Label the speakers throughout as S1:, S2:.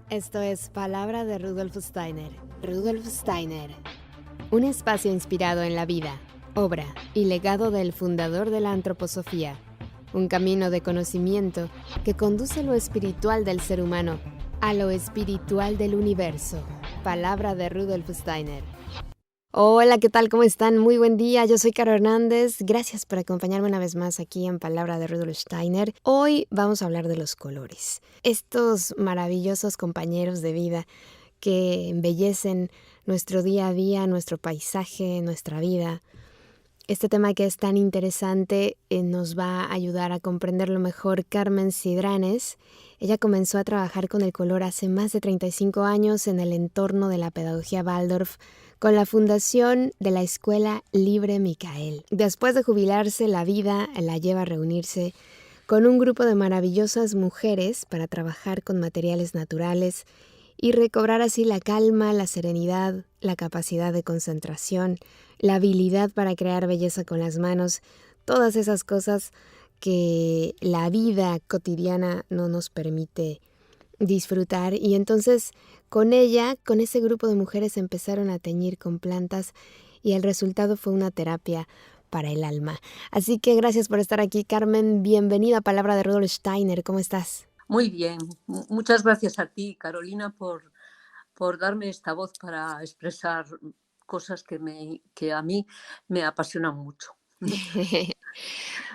S1: Esto es Palabra de Rudolf Steiner. Rudolf Steiner. Un espacio inspirado en la vida, obra y legado del fundador de la antroposofía. Un camino de conocimiento que conduce lo espiritual del ser humano a lo espiritual del universo. Palabra de Rudolf Steiner. Hola, ¿qué tal? ¿Cómo están? Muy buen día, yo soy Caro Hernández. Gracias por acompañarme una vez más aquí en Palabra de Rudolf Steiner. Hoy vamos a hablar de los colores. Estos maravillosos compañeros de vida que embellecen nuestro día a día, nuestro paisaje, nuestra vida. Este tema que es tan interesante nos va a ayudar a comprenderlo mejor Carmen Cidranes. Ella comenzó a trabajar con el color hace más de 35 años en el entorno de la pedagogía Waldorf con la fundación de la Escuela Libre Micael. Después de jubilarse, la vida la lleva a reunirse con un grupo de maravillosas mujeres para trabajar con materiales naturales y recobrar así la calma, la serenidad, la capacidad de concentración, la habilidad para crear belleza con las manos, todas esas cosas que la vida cotidiana no nos permite disfrutar. Y entonces con ella, con ese grupo de mujeres empezaron a teñir con plantas y el resultado fue una terapia para el alma. Así que gracias por estar aquí, Carmen. Bienvenida a Palabra de Rudolf Steiner. ¿Cómo estás?
S2: Muy bien, muchas gracias a ti, Carolina, por darme esta voz para expresar cosas que a mí me apasionan mucho.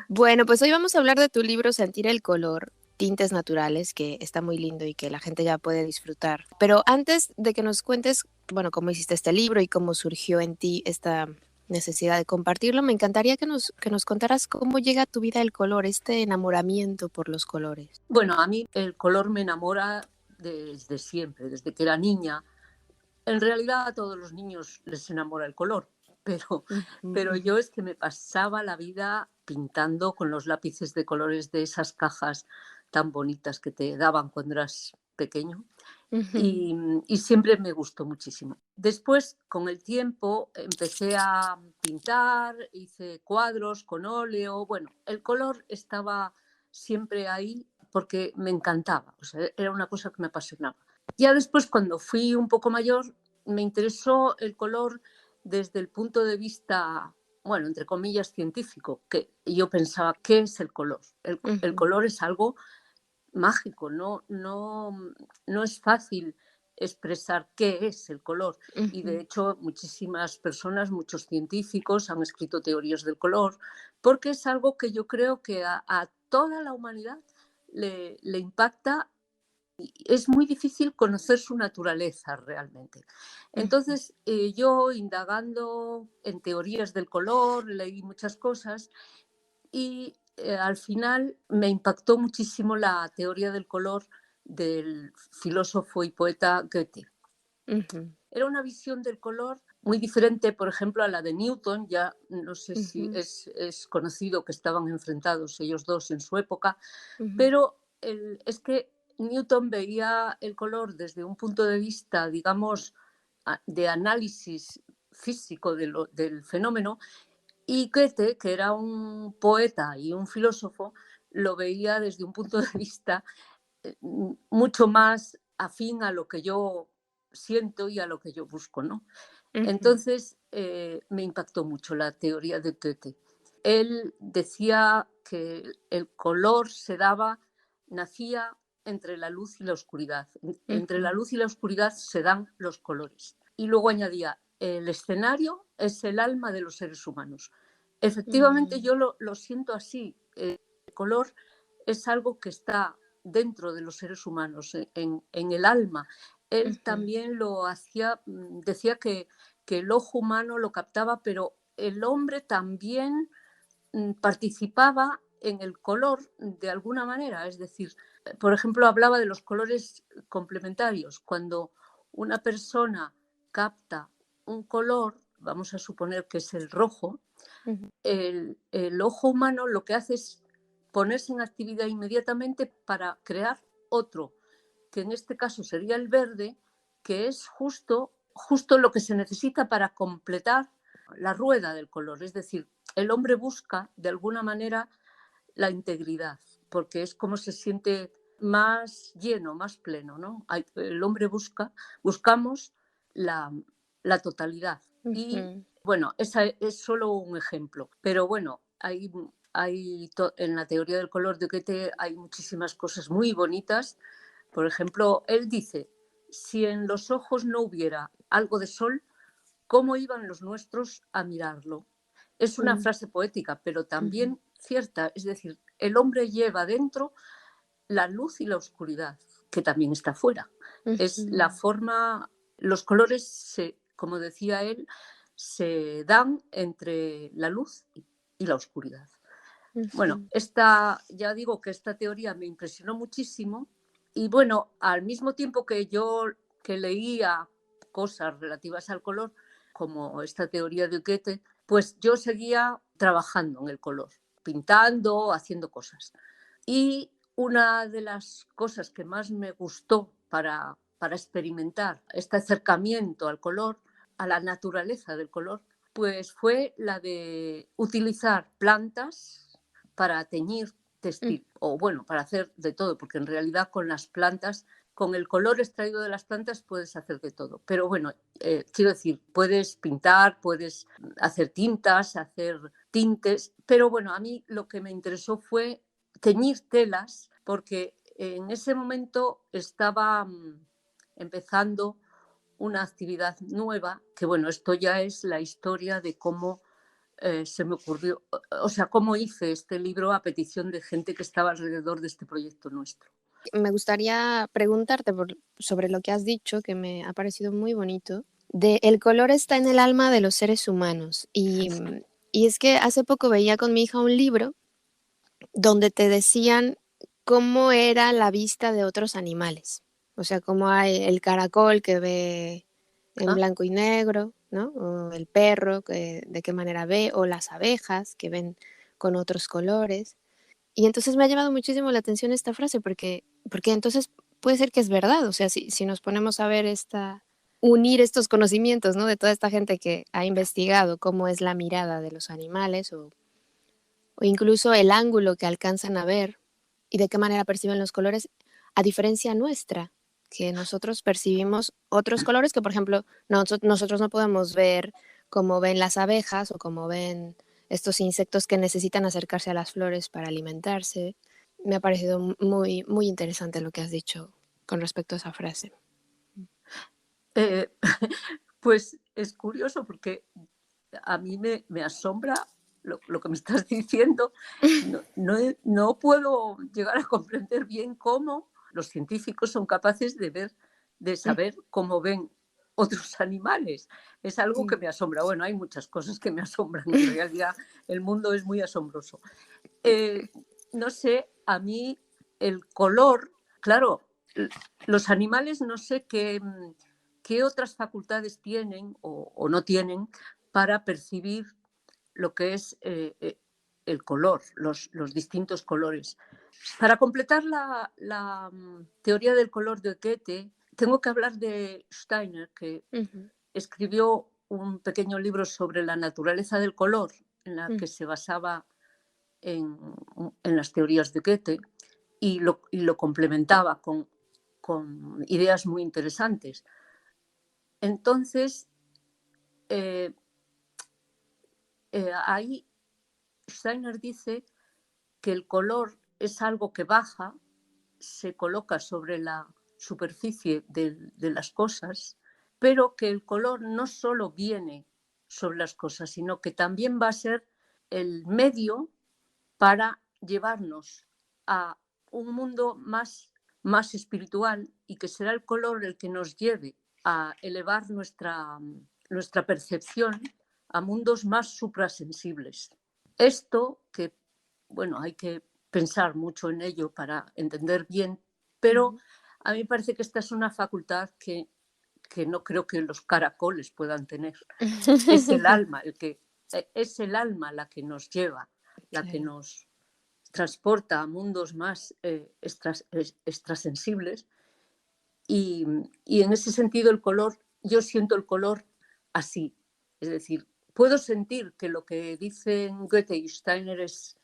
S1: Bueno, pues hoy vamos a hablar de tu libro Sentir el color, tintes naturales, que está muy lindo y que la gente ya puede disfrutar. Pero antes de que nos cuentes, bueno, cómo hiciste este libro y cómo surgió en ti esta necesidad de compartirlo, me encantaría que nos contaras cómo llega a tu vida el color, este enamoramiento por los colores.
S2: Bueno, a mí el color me enamora desde siempre, desde que era niña. En realidad a todos los niños les enamora el color, pero,
S1: Ujú.
S2: pero yo es que me pasaba la vida pintando con los lápices de colores de esas cajas tan bonitas que te daban cuando eras pequeño.
S1: Ujú.
S2: Y siempre me gustó muchísimo. Después, con el tiempo, empecé a pintar, hice cuadros con óleo. Bueno, el color estaba siempre ahí porque me encantaba, o sea, era una cosa que me apasionaba. Ya después, cuando fui un poco mayor, me interesó el color desde el punto de vista, bueno, entre comillas, científico, que yo pensaba, ¿qué es el color? El
S1: Ujú.
S2: color es algo mágico, no es fácil expresar qué es el color. Y de
S1: Ujú.
S2: hecho muchísimas personas, muchos científicos han escrito teorías del color, porque es algo que yo creo que a toda la humanidad le impacta y es muy difícil conocer su naturaleza realmente.
S1: Ujú.
S2: Entonces, yo indagando en teorías del color, leí muchas cosas y al final me impactó muchísimo la teoría del color del filósofo y poeta Goethe.
S1: Ujú.
S2: Era una visión del color muy diferente, por ejemplo, a la de Newton. Ya no sé si
S1: Ujú.
S2: es conocido que estaban enfrentados ellos dos en su época,
S1: Ujú.
S2: pero es que Newton veía el color desde un punto de vista, digamos, de análisis físico del fenómeno, y Goethe, que era un poeta y un filósofo, lo veía desde un punto de vista mucho más afín a lo que yo siento y a lo que yo busco, ¿no?
S1: Ujú.
S2: Entonces, me impactó mucho la teoría de Goethe. Él decía que el color se daba, nacía entre la luz y la oscuridad. Entre la
S1: Ujú.
S2: luz y la oscuridad se dan los colores. Y luego añadía, el escenario es el alma de los seres humanos. Efectivamente,
S1: Mm.
S2: yo lo siento así. El color es algo que está dentro de los seres humanos, en el alma. Él
S1: Ujú.
S2: también lo hacía, decía que el ojo humano lo captaba, pero el hombre también participaba en el color de alguna manera. Es decir, por ejemplo, hablaba de los colores complementarios. Cuando una persona capta un color, vamos a suponer que es el rojo,
S1: Ujú.
S2: el ojo humano lo que hace es ponerse en actividad inmediatamente para crear otro, que en este caso sería el verde, que es justo lo que se necesita para completar la rueda del color. Es decir, el hombre busca de alguna manera la integridad, porque es como se siente más lleno, más pleno, ¿no? El hombre buscamos la, la totalidad. Y
S1: Ujú,
S2: bueno, esa es solo un ejemplo, pero bueno, en la teoría del color de Goethe hay muchísimas cosas muy bonitas. Por ejemplo, él dice, si en los ojos no hubiera algo de sol, ¿cómo iban los nuestros a mirarlo? Es una
S1: mm,
S2: frase poética, pero
S1: ujú,
S2: también cierta. Es decir, el hombre lleva dentro la luz y la oscuridad, que también está fuera. Es la
S1: ujú,
S2: forma, los colores, como decía él, se dan entre la luz y la oscuridad. Bueno,
S1: ujú.
S2: ya digo que esta teoría me impresionó muchísimo y bueno, al mismo tiempo que yo que leía cosas relativas al color, como esta teoría de Goethe, pues yo seguía trabajando en el color, pintando, haciendo cosas. Y una de las cosas que más me gustó para experimentar este acercamiento al color, a la naturaleza del color, pues fue la de utilizar plantas para teñir
S1: Mm,
S2: textil, o bueno, para hacer de todo, porque en realidad con las plantas, con el color extraído de las plantas puedes hacer de todo. Pero bueno, quiero decir, puedes pintar, puedes hacer tintas, hacer tintes, pero bueno, a mí lo que me interesó fue teñir telas, porque en ese momento estaba empezando una actividad nueva, que bueno, esto ya es la historia de cómo se me ocurrió, o sea, cómo hice este libro a petición de gente que estaba alrededor de este proyecto nuestro.
S1: Me gustaría preguntarte sobre lo que has dicho, que me ha parecido muy bonito, de el color está en el alma de los seres humanos. Y es que hace poco veía con mi hija un libro donde te decían cómo era la vista de otros animales. O sea, cómo hay el caracol que ve en
S2: Ah,
S1: blanco y negro, ¿no? O el perro, de qué manera ve, o las abejas que ven con otros colores. Y entonces me ha llamado muchísimo la atención esta frase porque entonces puede ser que es verdad, o sea, si nos ponemos a ver unir estos conocimientos, ¿no? De toda esta gente que ha investigado cómo es la mirada de los animales o incluso el ángulo que alcanzan a ver y de qué manera perciben los colores, a diferencia nuestra, que nosotros percibimos otros colores que, por ejemplo, nosotros no podemos ver como ven las abejas o como ven estos insectos que necesitan acercarse a las flores para alimentarse. Me ha parecido muy, muy interesante lo que has dicho con respecto a esa frase.
S2: eh, pues es curioso porque a mí me asombra lo que me estás diciendo. No puedo llegar a comprender bien cómo los científicos son capaces de saber cómo ven otros animales. Es algo que
S1: Mm.
S2: me asombra. Bueno, hay muchas cosas que me asombran. En realidad, el mundo es muy asombroso. Eh, no sé, a mí el color, claro, los animales no sé qué otras facultades tienen o no tienen para percibir lo que es el color, los distintos colores. Para completar la teoría del color de Goethe, tengo que hablar de Steiner, que
S1: Ujú,
S2: escribió un pequeño libro sobre la naturaleza del color, en la
S1: mm,
S2: que se basaba en, en las teorías de Goethe y lo complementaba con ideas muy interesantes. Entonces, eh, ahí Steiner dice que el color es algo que baja, se coloca sobre la superficie de las cosas, pero que el color no solo viene sobre las cosas, sino que también va a ser el medio para llevarnos a un mundo más espiritual y que será el color el que nos lleve a elevar nuestra percepción a mundos más suprasensibles. Esto que, bueno, hay que pensar mucho en ello para entender bien, pero
S1: ujú.
S2: a mí me parece que esta es una facultad que no creo que los caracoles puedan tener. Es el alma, es el alma la que nos lleva, la que
S1: Claro.
S2: nos transporta a mundos más extrasensibles y en ese sentido el color, yo siento el color así, es decir, puedo sentir que lo que dicen Goethe y Steiner es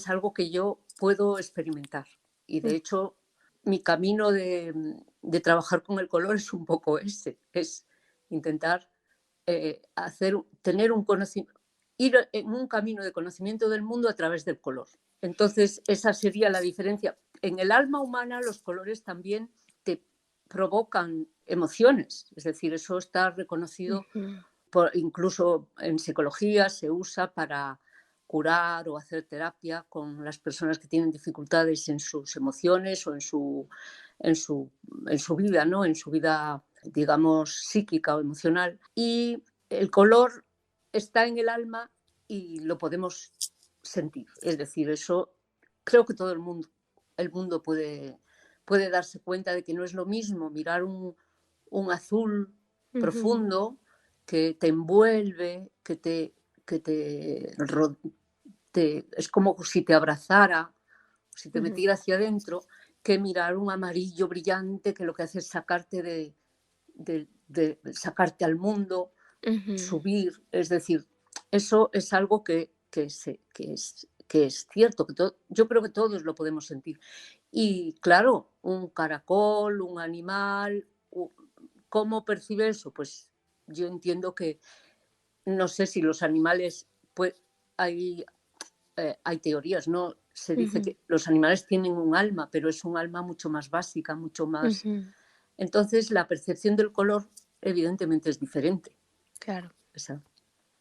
S2: algo que yo puedo experimentar y de
S1: Mm,
S2: hecho mi camino de trabajar con el color es un poco ese, es intentar tener un conocimiento, ir en un camino de conocimiento del mundo a través del color. Entonces, esa sería la diferencia. En el alma humana los colores también te provocan emociones, es decir, eso está reconocido, incluso en psicología se usa para curar o hacer terapia con las personas que tienen dificultades en sus emociones o en su vida, ¿no? En su vida, digamos, psíquica o emocional. Y el color está en el alma y lo podemos sentir. Es decir, eso creo que todo el mundo puede darse cuenta de que no es lo mismo mirar un azul profundo que te envuelve, es como si te abrazara, si te metiera hacia adentro, que mirar un amarillo brillante que lo que hace es sacarte sacarte al mundo, subir. Es decir, eso es algo que es cierto, yo creo que todos lo podemos sentir. Y claro, un caracol, un animal, ¿cómo percibe eso? Pues yo entiendo que, no sé si los animales, pues hay teorías, ¿no? Se dice que los animales tienen un alma, pero es un alma mucho más básica, mucho más... Entonces, la percepción del color evidentemente es diferente.
S1: Claro.
S2: Esa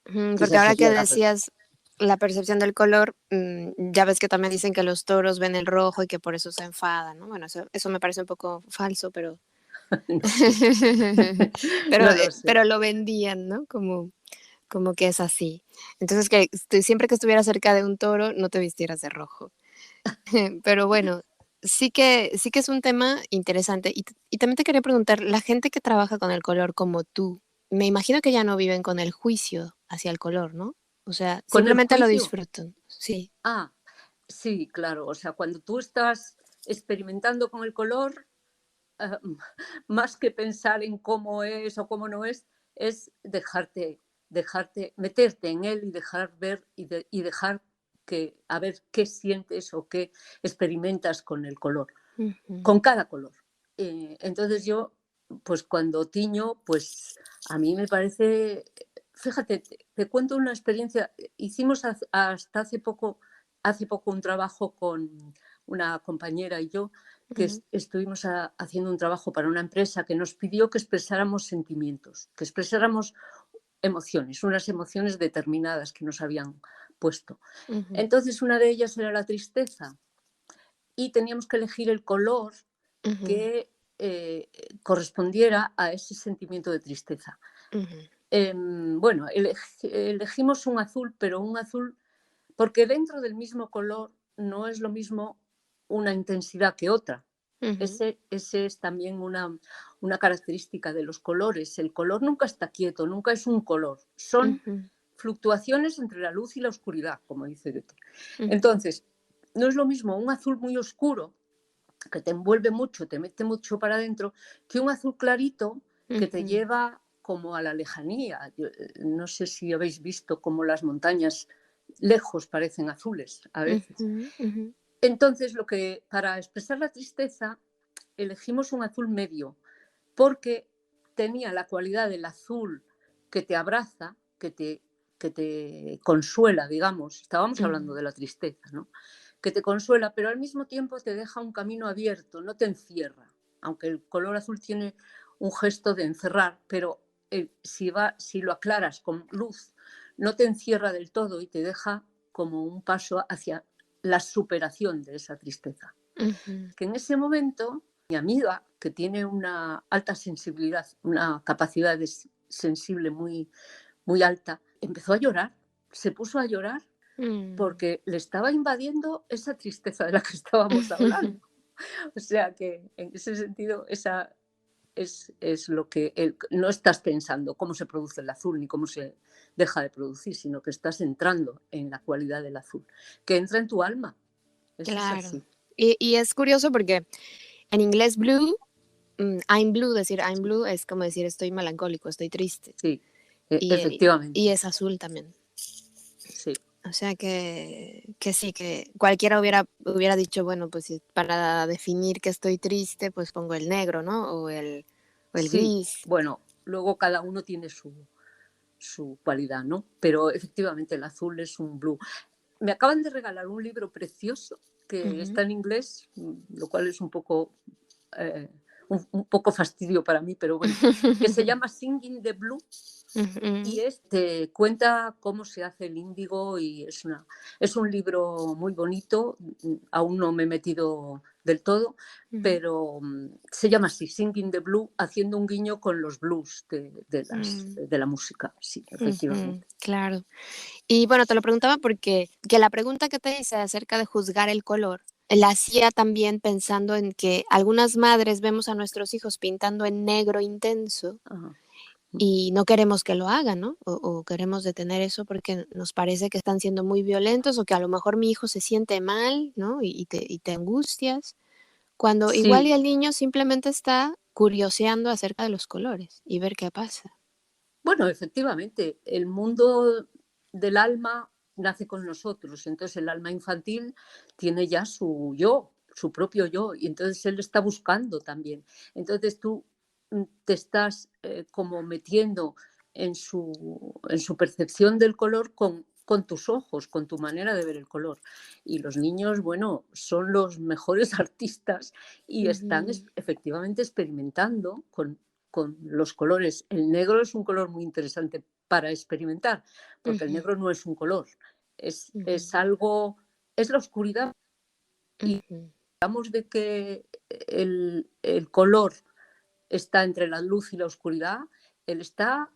S1: Porque ahora que decías la percepción del color, ya ves que también dicen que los toros ven el rojo y que por eso se enfadan, ¿no? Bueno, eso me parece un poco falso, pero...
S2: No sé.
S1: pero,
S2: No lo sé.
S1: pero lo vendían, ¿no? Como que es así. Entonces, que siempre que estuvieras cerca de un toro, no te vistieras de rojo. Pero bueno, sí que es un tema interesante. Y también te quería preguntar, la gente que trabaja con el color como tú, me imagino que ya no viven con el juicio hacia el color, ¿no? O sea,
S2: ¿Con el
S1: simplemente lo
S2: juicio?
S1: disfrutan. Sí.
S2: Ah, sí, claro. O sea, cuando tú estás experimentando con el color, más que pensar en cómo es o cómo no es dejarte, meterte en él y dejar ver y dejar a ver qué sientes o qué experimentas con el color, con cada color. Entonces yo, pues cuando tiño, pues a mí me parece, fíjate, te cuento una experiencia. Hicimos hasta hace poco un trabajo con una compañera y yo, que estuvimos haciendo un trabajo para una empresa que nos pidió que expresáramos sentimientos, que expresáramos emociones, unas emociones determinadas que nos habían puesto. Entonces una de ellas era la tristeza y teníamos que elegir el color que correspondiera a ese sentimiento de tristeza. Bueno, elegimos un azul, pero un azul porque dentro del mismo color no es lo mismo una intensidad que otra. Ese es también una característica de los colores. El color nunca está quieto, nunca es un color. Son fluctuaciones entre la luz y la oscuridad, como dice Goethe. Entonces, no es lo mismo un azul muy oscuro, que te envuelve mucho, te mete mucho para adentro, que un azul clarito que te lleva como a la lejanía. No sé si habéis visto cómo las montañas lejos parecen azules a veces. Entonces, para expresar la tristeza, elegimos un azul medio, porque tenía la cualidad del azul que te abraza, que te consuela, digamos. Estábamos hablando de la tristeza, ¿no? Que te consuela, pero al mismo tiempo te deja un camino abierto, no te encierra. Aunque el color azul tiene un gesto de encerrar, pero si lo aclaras con luz, no te encierra del todo y te deja como un paso hacia la superación de esa tristeza. Que en ese momento, mi amiga, que tiene una alta sensibilidad, una capacidad sensible muy, muy alta, empezó a llorar, se puso a llorar porque le estaba invadiendo esa tristeza de la que estábamos hablando. O sea que en ese sentido esa es lo que no estás pensando cómo se produce el azul ni cómo se deja de producir, sino que estás entrando en la cualidad del azul, que entra en tu alma. Eso
S1: Claro.
S2: es así.
S1: Y es curioso porque en inglés blue, I'm blue, decir I'm blue es como decir estoy melancólico, estoy triste.
S2: Sí,
S1: Y
S2: efectivamente.
S1: es azul también.
S2: Sí.
S1: O sea que sí, que cualquiera hubiera dicho, bueno, pues si para definir que estoy triste, pues pongo el negro, ¿no? O el
S2: Sí,
S1: gris.
S2: bueno, luego cada uno tiene su cualidad, ¿no? Pero efectivamente el azul es un blue. Me acaban de regalar un libro precioso que
S1: Ujú,
S2: está en inglés, lo cual es un poco, eh, un poco fastidio para mí, pero bueno, que se llama Singing the Blue y
S1: ujú,
S2: te cuenta cómo se hace el índigo y es un libro muy bonito, aún no me he metido del todo,
S1: ujú,
S2: pero se llama así, Singing the Blue, haciendo un guiño con los blues
S1: mm,
S2: de la música, sí,
S1: ujú,
S2: efectivamente.
S1: claro. Y bueno, te lo preguntaba porque que la pregunta que te hice acerca de juzgar el color, la hacía también pensando en que algunas madres vemos a nuestros hijos pintando en negro intenso
S2: Ajá.
S1: y no queremos que lo hagan, ¿no? O queremos detener eso porque nos parece que están siendo muy violentos o que a lo mejor mi hijo se siente mal, ¿no? Y te angustias, cuando igual
S2: Sí,
S1: y el niño simplemente está curioseando acerca de los colores y ver qué pasa.
S2: bueno, efectivamente, el mundo del alma nace con nosotros, entonces el alma infantil tiene ya su yo, su propio yo, y entonces él está buscando también. Entonces tú te estás como metiendo en su percepción del color con tus ojos, con tu manera de ver el color. Y los niños, bueno, son los mejores artistas y están
S1: Ujú,
S2: efectivamente experimentando con los colores. El negro es un color muy interesante para experimentar, porque el
S1: ujú,
S2: negro no es un color,
S1: ujú,
S2: es algo, es la oscuridad. Y
S1: ujú,
S2: hablamos de que el color está entre la luz y la oscuridad, él está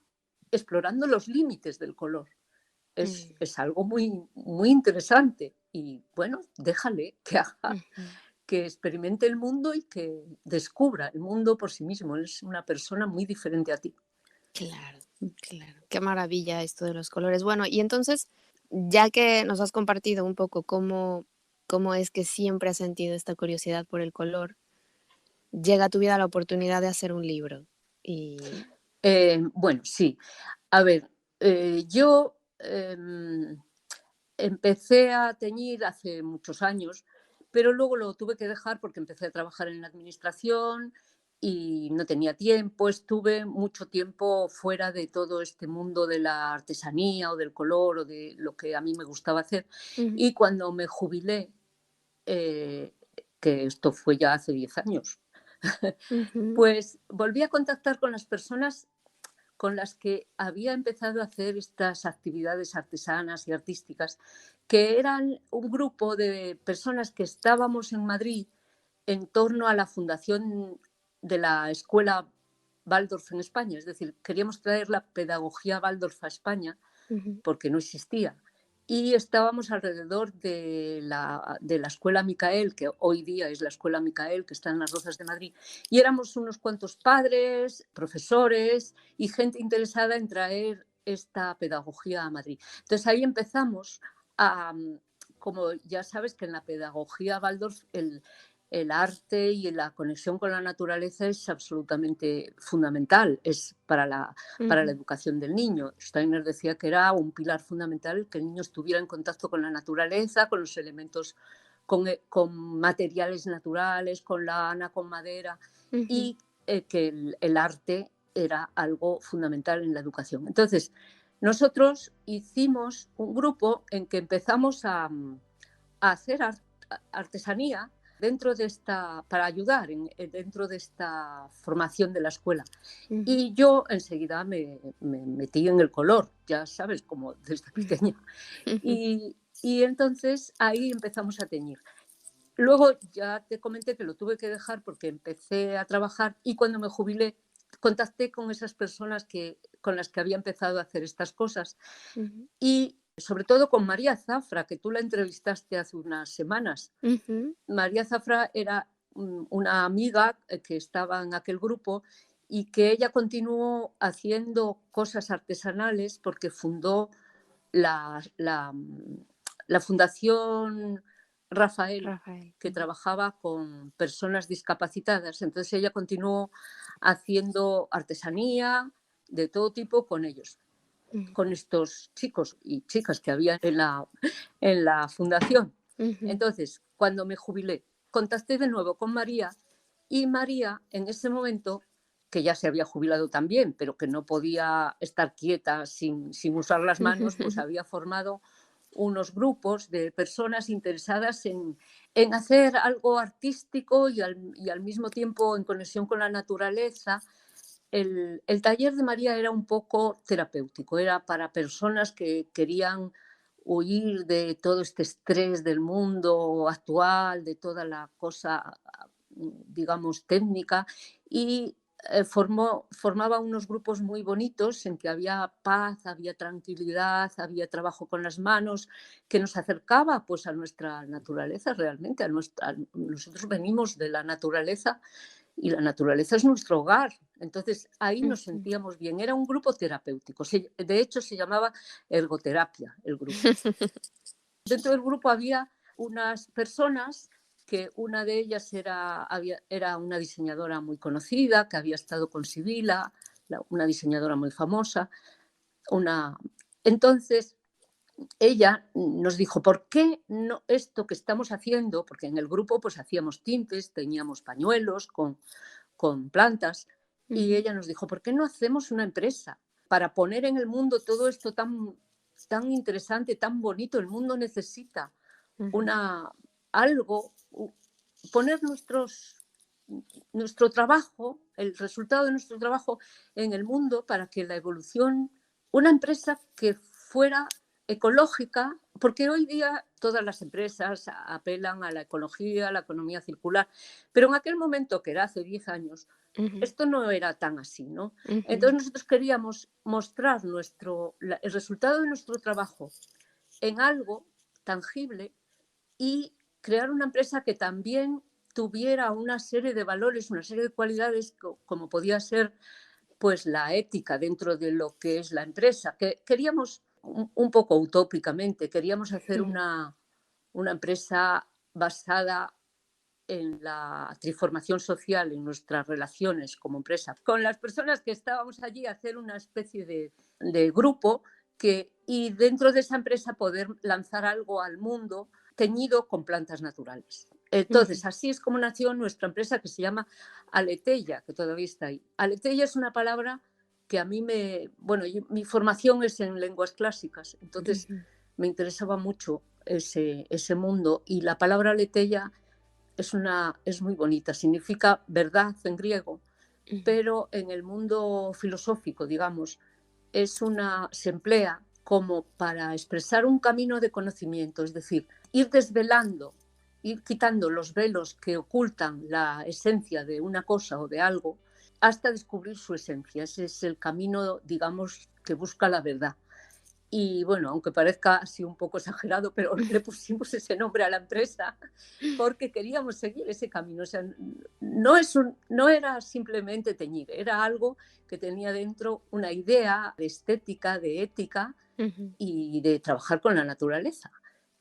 S2: explorando los límites del color.
S1: mm,
S2: Es algo muy, muy interesante y bueno, déjale que haga,
S1: ujú.
S2: que experimente el mundo y que descubra el mundo por sí mismo. Él es una persona muy diferente a ti.
S1: Claro, claro. Qué maravilla esto de los colores. Bueno, y entonces, ya que nos has compartido un poco cómo es que siempre has sentido esta curiosidad por el color, llega a tu vida la oportunidad de hacer un libro. Y
S2: Bueno, sí. A ver, yo empecé a teñir hace muchos años, pero luego lo tuve que dejar porque empecé a trabajar en la administración y no tenía tiempo. Estuve mucho tiempo fuera de todo este mundo de la artesanía o del color o de lo que a mí me gustaba hacer.
S1: ujú,
S2: Y cuando me jubilé, eh, que esto fue ya hace 10 años,
S1: ujú,
S2: pues volví a contactar con las personas con las que había empezado a hacer estas actividades artesanas y artísticas, que eran un grupo de personas que estábamos en Madrid en torno a la fundación de la escuela Waldorf en España. Es decir, queríamos traer la pedagogía Waldorf a España
S1: ujú,
S2: porque no existía. Y estábamos alrededor de la Escuela Micael, que hoy día es la Escuela Micael, que está en las Rozas de Madrid. Y éramos unos cuantos padres, profesores y gente interesada en traer esta pedagogía a Madrid. Entonces ahí empezamos a, como ya sabes que en la pedagogía Waldorf el arte y la conexión con la naturaleza es absolutamente fundamental, es para la
S1: ujú,
S2: educación del niño. Steiner decía que era un pilar fundamental que el niño estuviera en contacto con la naturaleza, con los elementos, con materiales naturales, con lana, con madera,
S1: ujú,
S2: y que el arte era algo fundamental en la educación. Entonces, nosotros hicimos un grupo en que empezamos a hacer artesanía dentro de para ayudar dentro de esta formación de la escuela.
S1: ujú,
S2: Y yo enseguida me metí en el color, ya sabes, como desde pequeña.
S1: ujú,
S2: Y entonces ahí empezamos a teñir. Luego ya te comenté que lo tuve que dejar porque empecé a trabajar y cuando me jubilé contacté con esas personas con las que había empezado a hacer estas cosas
S1: ujú,
S2: y sobre todo con María Zafra, que tú la entrevistaste hace unas semanas.
S1: ujú,
S2: María Zafra era una amiga que estaba en aquel grupo y que ella continuó haciendo cosas artesanales porque fundó la Fundación Rafael,
S1: Rafael.
S2: que
S1: Ujú,
S2: trabajaba con personas discapacitadas. Entonces ella continuó haciendo artesanía de todo tipo con ellos. con estos chicos y chicas que había en la fundación. Entonces, cuando me jubilé, contacté de nuevo con María y María en ese momento, que ya se había jubilado también, pero que no podía estar quieta sin usar las manos, pues había formado unos grupos de personas interesadas en hacer algo artístico y al mismo tiempo en conexión con la naturaleza. El taller de María era un poco terapéutico, era para personas que querían huir de todo este estrés del mundo actual, de toda la cosa, digamos, técnica, y formaba unos grupos muy bonitos en que había paz, había tranquilidad, había trabajo con las manos, que nos acercaba pues a nuestra naturaleza realmente, nosotros venimos de la naturaleza y la naturaleza es nuestro hogar. Entonces ahí nos sentíamos bien. Era un grupo terapéutico. De hecho, se llamaba ergoterapia el grupo. Dentro del grupo había unas personas que una de ellas era una diseñadora muy conocida, que había estado con Sibila, una diseñadora muy famosa. Entonces, ella nos dijo, ¿por qué no esto que estamos haciendo? Porque en el grupo pues hacíamos tintes, teníamos pañuelos con plantas, y ella nos dijo, ¿por qué no hacemos una empresa para poner en el mundo todo esto tan interesante, tan bonito? El mundo necesita algo, poner nuestro trabajo, el resultado de nuestro trabajo en el mundo para que la evolución, una empresa que fuera ecológica, porque hoy día todas las empresas apelan a la ecología, a la economía circular, pero en aquel momento, que era hace 10 años, esto no era tan así, ¿no? Entonces nosotros queríamos mostrar el resultado de nuestro trabajo en algo tangible y crear una empresa que también tuviera una serie de valores, una serie de cualidades, como podía ser pues la ética dentro de lo que es la empresa, que queríamos un poco utópicamente, queríamos hacer una empresa basada en la transformación social, en nuestras relaciones como empresa. Con las personas que estábamos allí, hacer una especie de grupo y dentro de esa empresa poder lanzar algo al mundo teñido con plantas naturales. Entonces, así es como nació nuestra empresa, que se llama Aleteia, que todavía está ahí. Aleteia es una palabra que a mí mi formación es en lenguas clásicas, entonces me interesaba mucho ese mundo, y la palabra Aleteia es muy bonita, significa verdad en griego, pero en el mundo filosófico, digamos, se emplea como para expresar un camino de conocimiento, es decir, ir desvelando, ir quitando los velos que ocultan la esencia de una cosa o de algo hasta descubrir su esencia. Ese es el camino, digamos, que busca la verdad. Y bueno, aunque parezca así un poco exagerado, pero le pusimos ese nombre a la empresa porque queríamos seguir ese camino. O sea, no era simplemente teñir, era algo que tenía dentro una idea de estética, de ética y de trabajar con la naturaleza.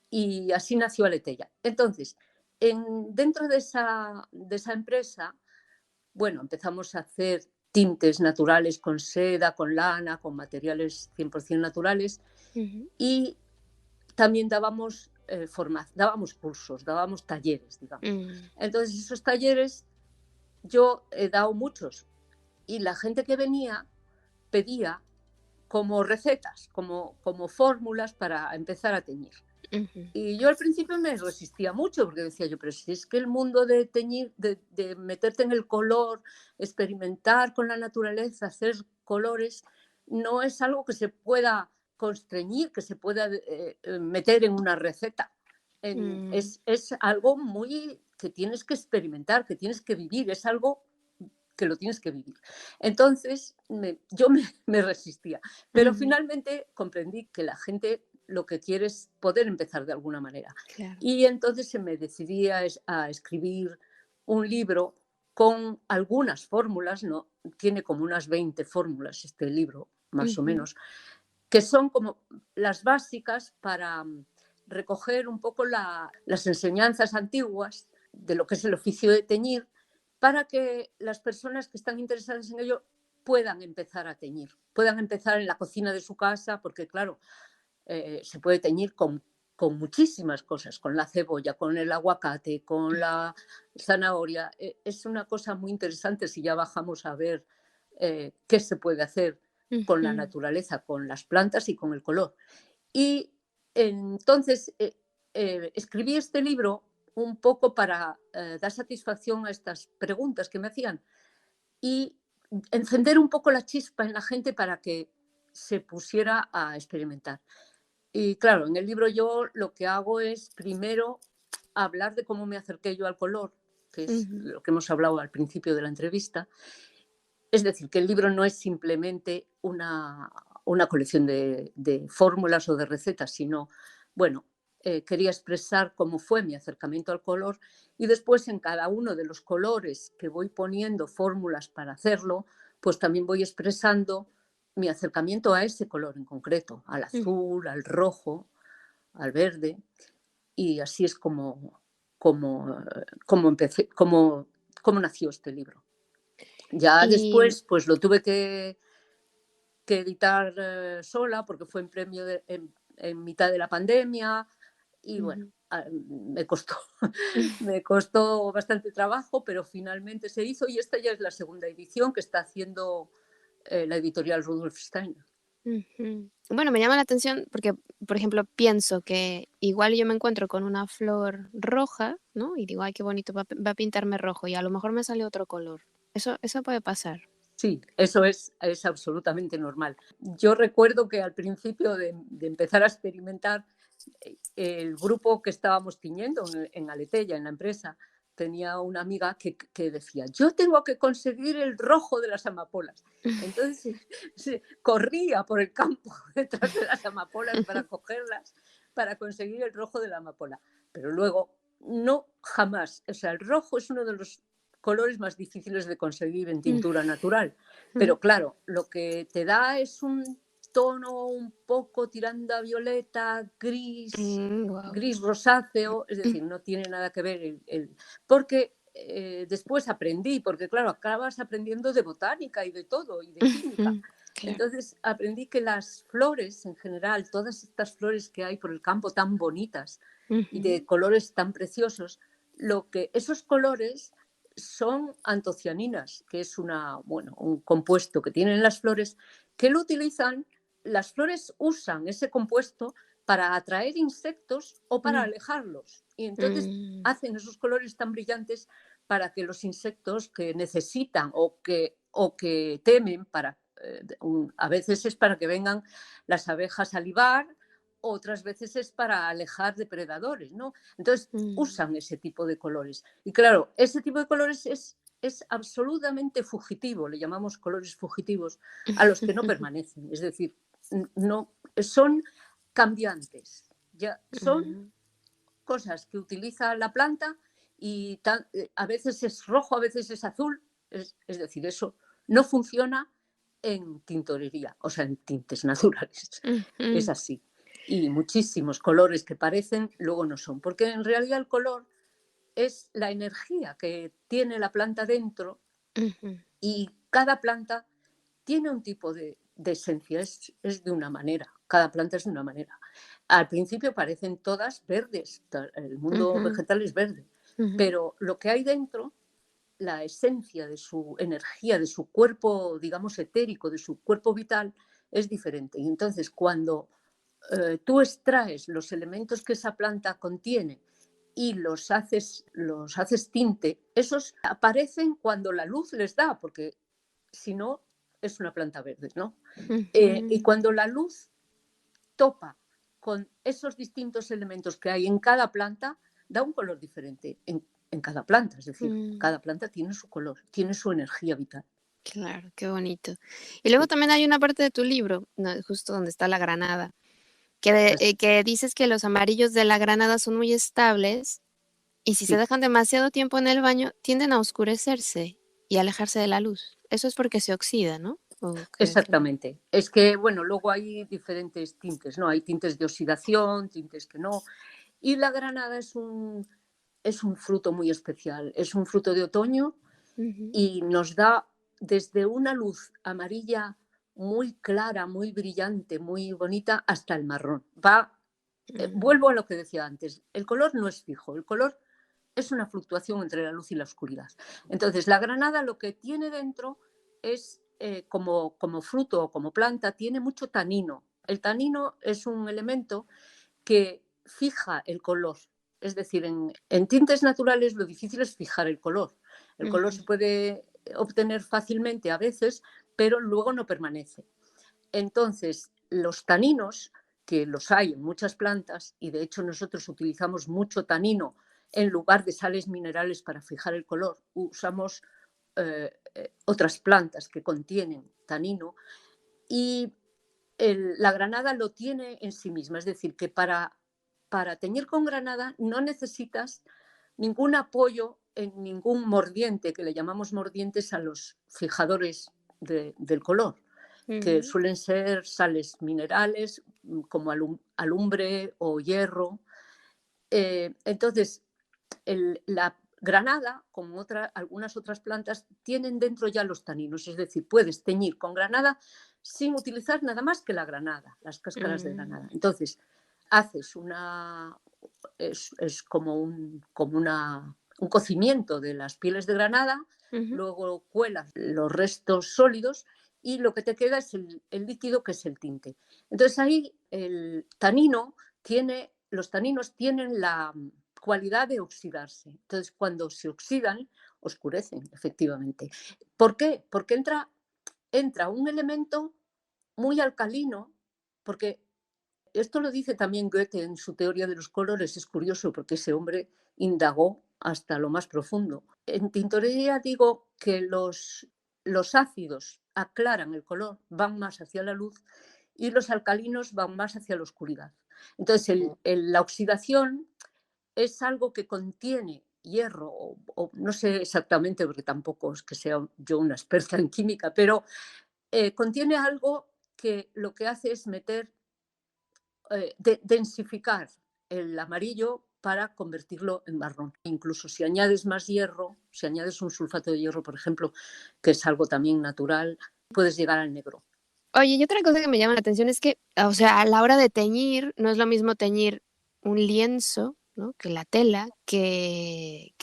S2: Y así nació Aleteia. Entonces, dentro de esa empresa, bueno, empezamos a hacer tintes naturales con seda, con lana, con materiales 100% naturales, y también dábamos cursos, dábamos talleres, digamos. Entonces, esos talleres yo he dado muchos, y la gente que venía pedía como recetas, como fórmulas para empezar a teñir. Y yo al principio me resistía mucho, porque decía yo, pero si es que el mundo de teñir, de meterte en el color, experimentar con la naturaleza, hacer colores, no es algo que se pueda constreñir, que se pueda meter en una receta. Es algo muy que tienes que experimentar, que tienes que vivir, es algo que lo tienes que vivir. Entonces yo me resistía, pero finalmente comprendí que la gente lo que quiere es poder empezar de alguna manera.
S1: Claro.
S2: Y entonces se me decidí a escribir un libro con algunas fórmulas, ¿no? Tiene como unas 20 fórmulas este libro, más o menos, que son como las básicas para recoger un poco las enseñanzas antiguas de lo que es el oficio de teñir, para que las personas que están interesadas en ello puedan empezar a teñir, puedan empezar en la cocina de su casa, porque claro, se puede teñir con muchísimas cosas, con la cebolla, con el aguacate, con la zanahoria. Es una cosa muy interesante si ya bajamos a ver qué se puede hacer con la
S1: Ujú.
S2: naturaleza, con las plantas y con el color. Y entonces escribí este libro un poco para dar satisfacción a estas preguntas que me hacían y encender un poco la chispa en la gente para que se pusiera a experimentar. Y claro, en el libro yo lo que hago es primero hablar de cómo me acerqué yo al color, que es
S1: Ujú.
S2: lo que hemos hablado al principio de la entrevista. Es decir, que el libro no es simplemente una colección de fórmulas o de recetas, sino, bueno, quería expresar cómo fue mi acercamiento al color y después en cada uno de los colores que voy poniendo fórmulas para hacerlo, pues también voy expresando mi acercamiento a ese color en concreto, al
S1: Mm.
S2: azul, al rojo, al verde, y así es como empecé, como nació este libro. Ya
S1: Y
S2: después, pues lo tuve que editar sola porque fue en en mitad de la pandemia y bueno,
S1: ujú.
S2: me costó, me costó bastante trabajo, pero finalmente se hizo y esta ya es la segunda edición que está haciendo la editorial Rudolf Steiner.
S1: Ujú. Bueno, me llama la atención porque, por ejemplo, pienso que igual yo me encuentro con una flor roja, ¿no? Y digo, ay, qué bonito, va a pintarme rojo y a lo mejor me sale otro color. Eso puede pasar.
S2: Sí, eso es absolutamente normal. Yo recuerdo que al principio de empezar a experimentar, el grupo que estábamos tiñendo en Aletella, en la empresa, tenía una amiga que decía, yo tengo que conseguir el rojo de las amapolas. Entonces corría por el campo detrás de las amapolas para cogerlas, para conseguir el rojo de la amapola. Pero luego, no, jamás. O sea, el rojo es uno de los colores más difíciles de conseguir en tintura natural.
S1: Ujú.
S2: Pero claro, lo que te da es un tono un poco tirando a violeta, gris,
S1: Guau.
S2: gris rosáceo, es decir, no tiene nada que ver porque después aprendí, porque claro, acabas aprendiendo de botánica y de todo, y de química.
S1: Claro.
S2: Entonces aprendí que las flores en general, todas estas flores que hay por el campo tan bonitas y
S1: Ujú.
S2: de colores tan preciosos, esos colores son antocianinas, que es un compuesto que tienen las flores, que lo utilizan, las flores usan ese compuesto para atraer insectos o para
S1: Mm.
S2: alejarlos. Y entonces
S1: Mm.
S2: hacen esos colores tan brillantes para que los insectos que necesitan o que temen, a veces es para que vengan las abejas a libar, otras veces es para alejar depredadores, ¿no? Entonces
S1: Mm.
S2: usan ese tipo de colores. Y claro, ese tipo de colores es absolutamente fugitivo, le llamamos colores fugitivos, a los que no permanecen. Es decir, no, son cambiantes, ya son
S1: Mm.
S2: cosas que utiliza la planta y a veces es rojo, a veces es azul. Es decir, eso no funciona en tintorería, o sea, en tintes naturales. Es
S1: Ujú.
S2: así. Y muchísimos colores que parecen, luego no son, porque en realidad el color es la energía que tiene la planta dentro
S1: Ujú.
S2: y cada planta tiene un tipo de esencia, es de una manera, cada planta es de una manera. Al principio parecen todas verdes, el mundo
S1: Ujú.
S2: vegetal es verde,
S1: Ujú.
S2: pero lo que hay dentro, la esencia de su energía, de su cuerpo, digamos, etérico, de su cuerpo vital, es diferente. Y entonces cuando tú extraes los elementos que esa planta contiene y los haces tinte, esos aparecen cuando la luz les da, porque si no, es una planta verde, ¿no? Y
S1: Ujú.
S2: cuando la luz topa con esos distintos elementos que hay en cada planta, da un color diferente en cada planta. Es decir,
S1: Mm.
S2: cada planta tiene su color, tiene su energía vital.
S1: Claro, qué bonito. Y luego
S2: Sí,
S1: también hay una parte de tu libro, ¿no? Justo donde está la granada,
S2: así,
S1: que dices que los amarillos de la granada son muy estables y si se
S2: sí,
S1: dejan demasiado tiempo en el baño, tienden a oscurecerse y alejarse de la luz. Eso es porque se oxida, ¿no? ¿O qué?
S2: exactamente. Es que, bueno, luego hay diferentes tintes, ¿no? Hay tintes de oxidación, tintes que no. Y la granada es un fruto muy especial. Es un fruto de otoño
S1: Ujú.
S2: y nos da, desde una luz amarilla muy clara, muy brillante, muy bonita, hasta el marrón. Vuelvo a lo que decía antes, el color no es fijo, el color es una fluctuación entre la luz y la oscuridad. Entonces, la granada lo que tiene dentro es, como fruto o como planta, tiene mucho tanino. El tanino es un elemento que fija el color. Es decir, en tintes naturales lo difícil es fijar el color. El color se puede obtener fácilmente a veces, pero luego no permanece. Entonces, los taninos, que los hay en muchas plantas, y de hecho nosotros utilizamos mucho tanino en lugar de sales minerales para fijar el color, usamos otras plantas que contienen tanino, y la granada lo tiene en sí misma. Es decir, que para teñir con granada no necesitas ningún apoyo en ningún mordiente, que le llamamos mordientes a los fijadores del color, que suelen ser sales minerales como alumbre o hierro. Entonces, la granada, como algunas otras plantas, tienen dentro ya los taninos. Es decir, puedes teñir con granada sin utilizar nada más que la granada, las cáscaras de granada. Entonces, haces es como un cocimiento de las pieles de granada, luego cuelas los restos sólidos y lo que te queda es el líquido, que es el tinte. Entonces ahí los taninos tienen la cualidad de oxidarse. Entonces, cuando se oxidan, oscurecen, efectivamente. ¿Por qué? Porque entra un elemento muy alcalino, porque esto lo dice también Goethe en su teoría de los colores. Es curioso porque ese hombre indagó hasta lo más profundo. En tintorería digo que los ácidos aclaran el color, van más hacia la luz, y los alcalinos van más hacia la oscuridad. Entonces, la oxidación es algo que contiene hierro, o no sé exactamente, porque tampoco es que sea yo una experta en química, pero contiene algo que lo que hace es densificar el amarillo para convertirlo en marrón. Incluso si añades más hierro, si añades un sulfato de hierro, por ejemplo, que es algo también natural, puedes llegar al negro.
S1: Oye, y otra cosa que me llama la atención es que, o sea, a la hora de teñir, no es lo mismo teñir un lienzo, ¿no? Que la tela, que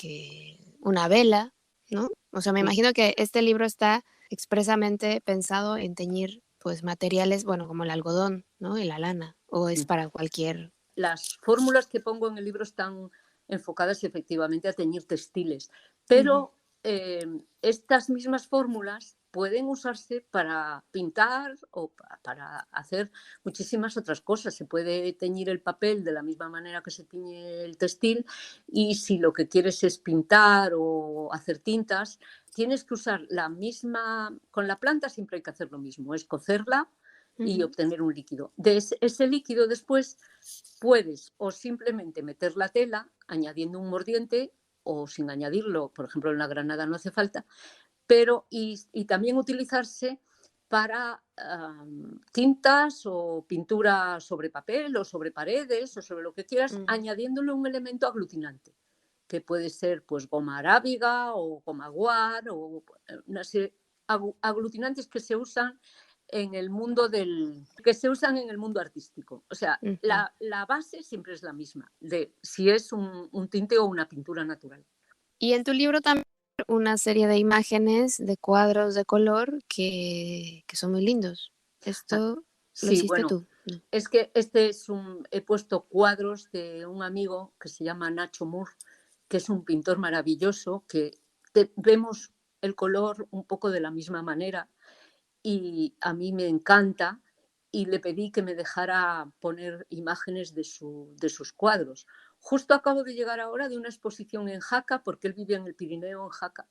S1: una vela, ¿no? O sea, me
S2: Sí.
S1: imagino que este libro está expresamente pensado en teñir, pues, materiales, bueno, como el algodón, ¿no? Y la lana, o es para cualquier.
S2: Las fórmulas que pongo en el libro están enfocadas efectivamente a teñir textiles, pero estas mismas fórmulas pueden usarse para pintar o para hacer muchísimas otras cosas. Se puede teñir el papel de la misma manera que se tiñe el textil, y si lo que quieres es pintar o hacer tintas, tienes que usar la misma. Con la planta siempre hay que hacer lo mismo, es cocerla y obtener un líquido. De ese líquido después puedes o simplemente meter la tela añadiendo un mordiente, o sin añadirlo, por ejemplo en la granada no hace falta, pero y también utilizarse para tintas o pintura sobre papel o sobre paredes o sobre lo que quieras, añadiéndole un elemento aglutinante, que puede ser pues goma arábiga o goma guar o una serie aglutinantes que se usan en el mundo artístico. O sea, la base siempre es la misma, de si es un tinte o una pintura natural.
S1: Y en tu libro también una serie de imágenes de cuadros de color que son muy lindos. ¿Esto lo
S2: Sí,
S1: hiciste
S2: bueno,
S1: tú? No.
S2: es que he puesto cuadros de un amigo que se llama Nacho Moore, que es un pintor maravilloso, que vemos el color un poco de la misma manera, y a mí me encanta, y le pedí que me dejara poner imágenes de sus cuadros. Justo acabo de llegar ahora de una exposición en Jaca, porque él vive en el Pirineo, en Jaca,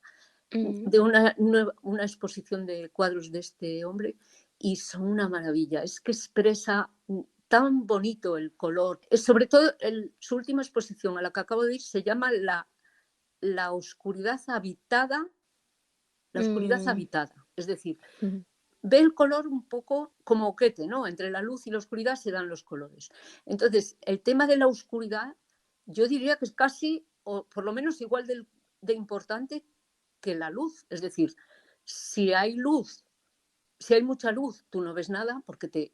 S2: de una exposición de cuadros de este hombre, y son una maravilla. Es que expresa tan bonito el color. Sobre todo su última exposición a la que acabo de ir se llama La oscuridad habitada. La oscuridad habitada. Es decir, ve el color un poco como Oquete, ¿no? Entre la luz y la oscuridad se dan los colores. Entonces, el tema de la oscuridad, yo diría que es casi, o por lo menos igual de importante que la luz. Es decir, Si hay luz, si hay mucha luz, tú no ves nada porque te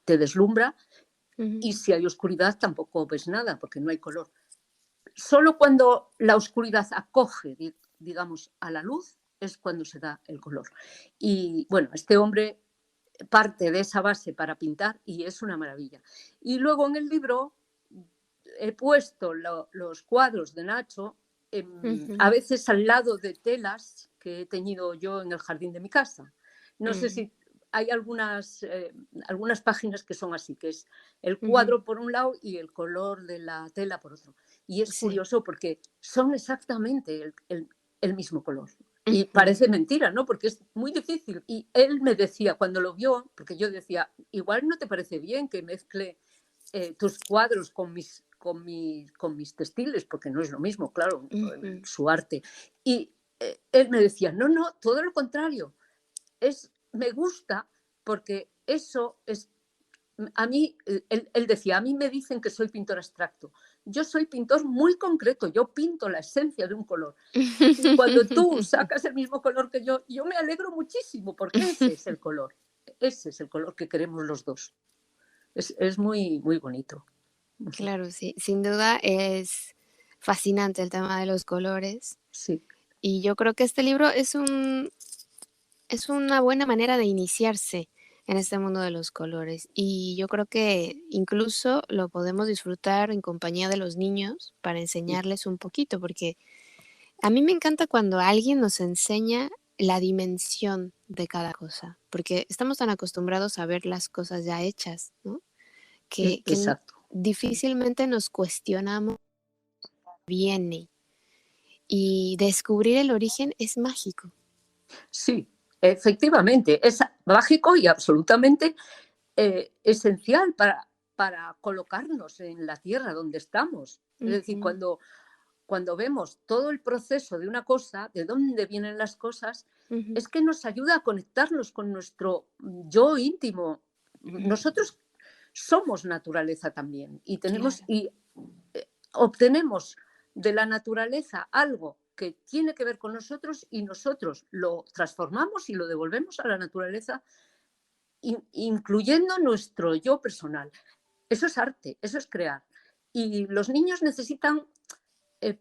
S2: deslumbra, y si hay oscuridad tampoco ves nada porque no hay color. Solo cuando la oscuridad acoge, digamos, a la luz, es cuando se da el color. Y bueno, este hombre parte de esa base para pintar y es una maravilla. Y luego en el libro he puesto los cuadros de Nacho a veces al lado de telas que he teñido yo en el jardín de mi casa. No sé si hay algunas páginas que son así, que es el cuadro por un lado y el color de la tela por otro. Y es curioso porque son exactamente el mismo color. Y parece mentira, ¿no? Porque es muy difícil. Y él me decía, cuando lo vio, porque yo decía, igual no te parece bien que mezcle tus cuadros con mis textiles, porque no es lo mismo, claro, su arte. Y él me decía, no, todo lo contrario. Me gusta porque eso es, a mí, él decía, a mí me dicen que soy pintor abstracto. Yo soy pintor muy concreto, yo pinto la esencia de un color. Y cuando tú sacas el mismo color que yo me alegro muchísimo porque ese es el color. Ese es el color que queremos los dos. Es muy, muy bonito.
S1: Claro, sí, sin duda es fascinante el tema de los colores.
S2: Sí.
S1: Y yo creo que este libro es una buena manera de iniciarse en este mundo de los colores. Y yo creo que incluso lo podemos disfrutar en compañía de los niños para enseñarles un poquito, porque a mí me encanta cuando alguien nos enseña la dimensión de cada cosa, porque estamos tan acostumbrados a ver las cosas ya hechas, ¿no? Que
S2: Exacto.
S1: difícilmente nos cuestionamos viene. Y descubrir el origen es mágico.
S2: Sí, efectivamente, es mágico y absolutamente esencial para colocarnos en la tierra donde estamos. Es decir, cuando vemos todo el proceso de una cosa, de dónde vienen las cosas, es que nos ayuda a conectarnos con nuestro yo íntimo. Nosotros somos naturaleza también y tenemos obtenemos de la naturaleza algo que tiene que ver con nosotros y nosotros lo transformamos y lo devolvemos a la naturaleza, incluyendo nuestro yo personal. Eso es arte, eso es crear. Y los niños necesitan,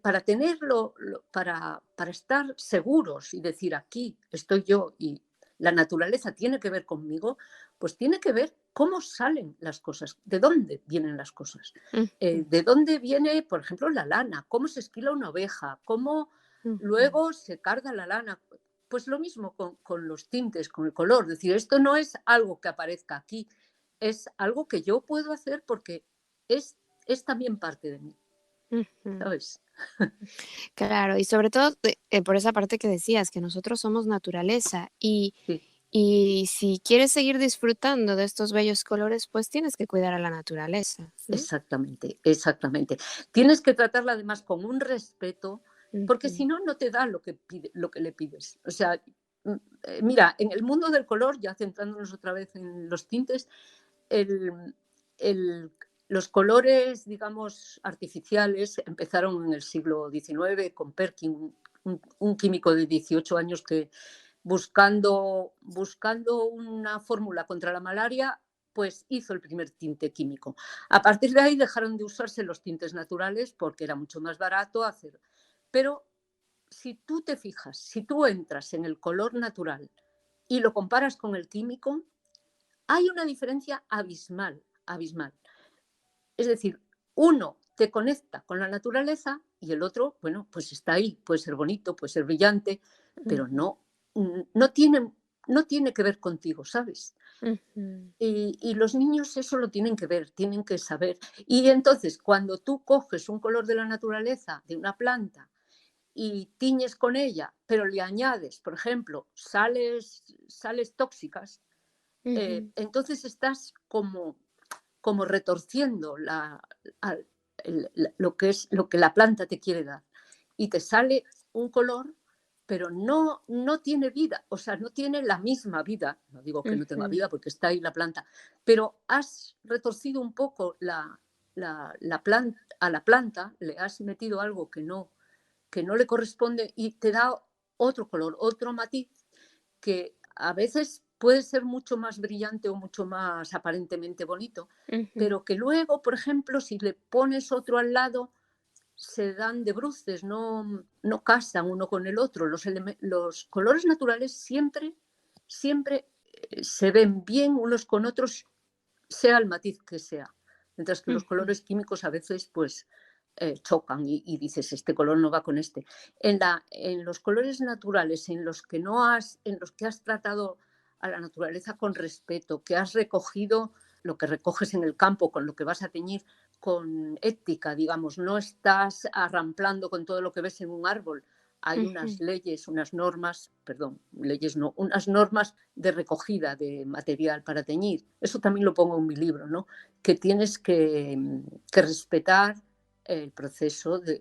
S2: para tenerlo, para estar seguros y decir, aquí estoy yo y la naturaleza tiene que ver conmigo, pues tiene que ver cómo salen las cosas, de dónde vienen las cosas, de dónde viene, por ejemplo, la lana, cómo se esquila una oveja, cómo luego se carga la lana. Pues lo mismo con los tintes, con el color. Es decir, esto no es algo que aparezca aquí, es algo que yo puedo hacer porque es también parte de mí, ¿sabes?
S1: Claro, y sobre todo por esa parte que decías, que nosotros somos naturaleza
S2: Sí.
S1: y si quieres seguir disfrutando de estos bellos colores, pues tienes que cuidar a la naturaleza, ¿no?
S2: Exactamente, exactamente. Tienes que tratarla además con un respeto, porque si no, no te da lo que le pides. O sea, mira, en el mundo del color, ya centrándonos otra vez en los tintes, el- el- los colores, digamos, artificiales empezaron en el siglo XIX con Perkin, un químico de 18 años que buscando una fórmula contra la malaria, pues hizo el primer tinte químico. A partir de ahí dejaron de usarse los tintes naturales porque era mucho más barato hacer. Pero si tú te fijas, si tú entras en el color natural y lo comparas con el químico, hay una diferencia abismal, abismal. Es decir, uno te conecta con la naturaleza y el otro, bueno, pues está ahí, puede ser bonito, puede ser brillante, pero no tiene que ver contigo, ¿sabes? Y los niños eso lo tienen que ver, tienen que saber. Y entonces, cuando tú coges un color de la naturaleza, de una planta, y tiñes con ella, pero le añades, por ejemplo, sales tóxicas, entonces estás como retorciendo lo que la planta te quiere dar. Y te sale un color, pero no tiene vida, o sea, no tiene la misma vida. No digo que no tenga vida porque está ahí la planta, pero has retorcido un poco a la planta, le has metido algo que no le corresponde y te da otro color, otro matiz que a veces puede ser mucho más brillante o mucho más aparentemente bonito,
S1: Ujú,
S2: pero que luego, por ejemplo, si le pones otro al lado, se dan de bruces, no casan uno con el otro. Los colores naturales siempre se ven bien unos con otros, sea el matiz que sea. Mientras que los
S1: ujú.
S2: colores químicos a veces pues chocan y dices, este color no va con este. En los colores naturales en los que has tratado a la naturaleza con respeto, que has recogido lo que recoges en el campo, con lo que vas a teñir, con ética, digamos, no estás arramplando con todo lo que ves en un árbol. Hay unas
S1: Ujú,
S2: leyes, unas normas, perdón, leyes no, unas normas de recogida de material para teñir. Eso también lo pongo en mi libro, ¿no? Que tienes que respetar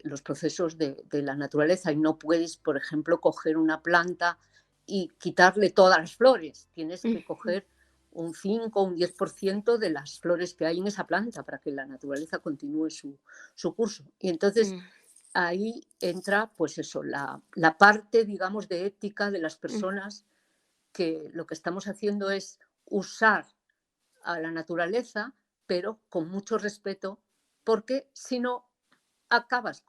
S2: los procesos de la naturaleza y no puedes, por ejemplo, coger una planta y quitarle todas las flores. Tienes que
S1: ujú.
S2: coger un 5 o un 10% de las flores que hay en esa planta para que la naturaleza continúe su curso. Y entonces
S1: Mm,
S2: ahí entra, pues eso, la parte, digamos, de ética de las
S1: mm.
S2: personas, que lo que estamos haciendo es usar a la naturaleza, pero con mucho respeto, porque si no, acabas